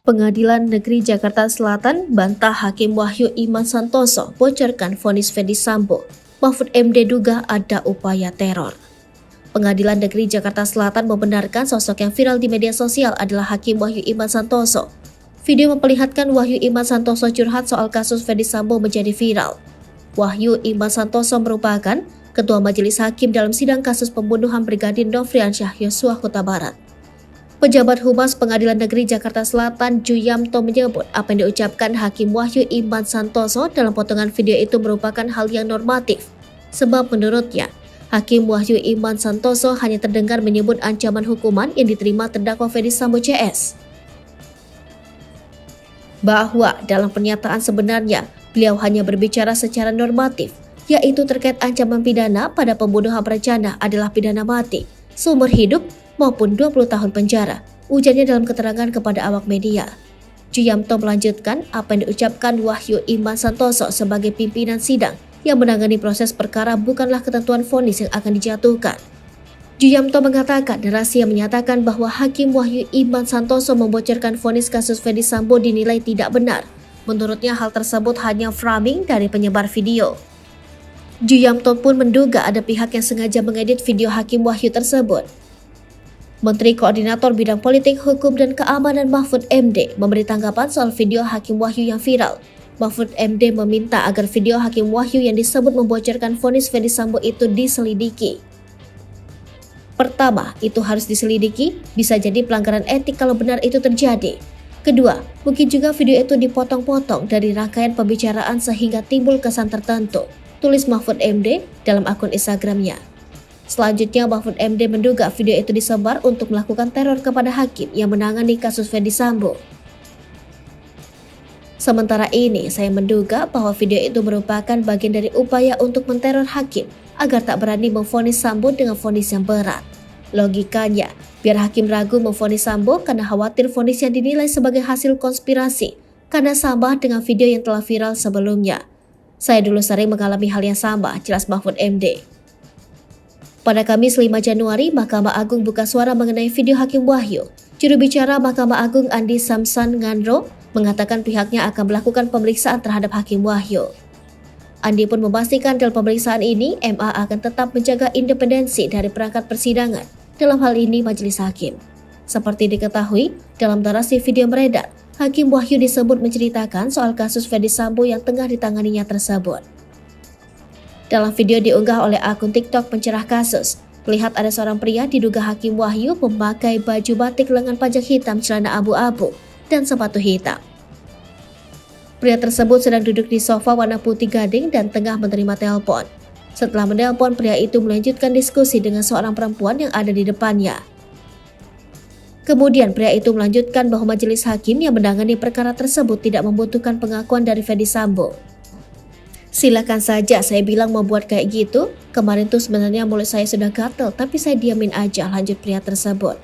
Pengadilan Negeri Jakarta Selatan bantah Hakim Wahyu Iman Santoso bocorkan vonis Ferdy Sambo. Mahfud MD duga ada upaya teror. Pengadilan Negeri Jakarta Selatan membenarkan sosok yang viral di media sosial adalah Hakim Wahyu Iman Santoso. Video memperlihatkan Wahyu Iman Santoso curhat soal kasus Ferdy Sambo menjadi viral. Wahyu Iman Santoso merupakan Ketua Majelis Hakim dalam sidang kasus pembunuhan Brigadir Nofriansyah Yosua Huta Barat. Pejabat Humas Pengadilan Negeri Jakarta Selatan Juyamto menyebut apa yang diucapkan Hakim Wahyu Iman Santoso dalam potongan video itu merupakan hal yang normatif. Sebab menurutnya, Hakim Wahyu Iman Santoso hanya terdengar menyebut ancaman hukuman yang diterima terdakwa Ferdy Sambo CS. Bahwa dalam pernyataan sebenarnya, beliau hanya berbicara secara normatif, yaitu terkait ancaman pidana pada pembunuhan berencana adalah pidana mati, seumur hidup, maupun 20 tahun penjara, ujarnya dalam keterangan kepada awak media. Juyamto melanjutkan apa yang diucapkan Wahyu Iman Santoso sebagai pimpinan sidang yang menangani proses perkara bukanlah ketentuan vonis yang akan dijatuhkan. Juyamto mengatakan narasi yang menyatakan bahwa Hakim Wahyu Iman Santoso membocorkan vonis kasus Ferdy Sambo dinilai tidak benar. Menurutnya hal tersebut hanya framing dari penyebar video. Juyamto pun menduga ada pihak yang sengaja mengedit video Hakim Wahyu tersebut. Menteri Koordinator Bidang Politik, Hukum, dan Keamanan Mahfud MD memberi tanggapan soal video Hakim Wahyu yang viral. Mahfud MD meminta agar video Hakim Wahyu yang disebut membocorkan vonis Ferdy Sambo itu diselidiki. Pertama, itu harus diselidiki, bisa jadi pelanggaran etik kalau benar itu terjadi. Kedua, mungkin juga video itu dipotong-potong dari rangkaian pembicaraan sehingga timbul kesan tertentu, tulis Mahfud MD dalam akun Instagramnya. Selanjutnya, Mahfud MD menduga video itu disebar untuk melakukan teror kepada hakim yang menangani kasus Ferdy Sambo. Sementara ini, saya menduga bahwa video itu merupakan bagian dari upaya untuk menteror hakim agar tak berani memvonis Sambo dengan vonis yang berat. Logikanya, biar hakim ragu memvonis Sambo karena khawatir vonis yang dinilai sebagai hasil konspirasi karena sama dengan video yang telah viral sebelumnya. Saya dulu sering mengalami hal yang sama, jelas Mahfud MD. Pada Kamis 5 Januari, Mahkamah Agung buka suara mengenai video Hakim Wahyu. Juru bicara Mahkamah Agung Andi Samsan Ngandro mengatakan pihaknya akan melakukan pemeriksaan terhadap Hakim Wahyu. Andi pun memastikan dalam pemeriksaan ini, MA akan tetap menjaga independensi dari perangkat persidangan, dalam hal ini majelis hakim. Seperti diketahui, dalam narasi video beredar, Hakim Wahyu disebut menceritakan soal kasus Ferdy Sambo yang tengah ditanganinya tersebut. Dalam video diunggah oleh akun TikTok pencerah kasus, terlihat ada seorang pria diduga Hakim Wahyu memakai baju batik lengan panjang hitam, celana abu-abu, dan sepatu hitam. Pria tersebut sedang duduk di sofa warna putih gading dan tengah menerima telepon. Setelah menelpon, pria itu melanjutkan diskusi dengan seorang perempuan yang ada di depannya. Kemudian pria itu melanjutkan bahwa majelis hakim yang menangani perkara tersebut tidak membutuhkan pengakuan dari Ferdy Sambo. Silakan saja, saya bilang mau buat kayak gitu. Kemarin tuh sebenarnya mulut saya sudah gatel, tapi saya diamin aja, lanjut pria tersebut.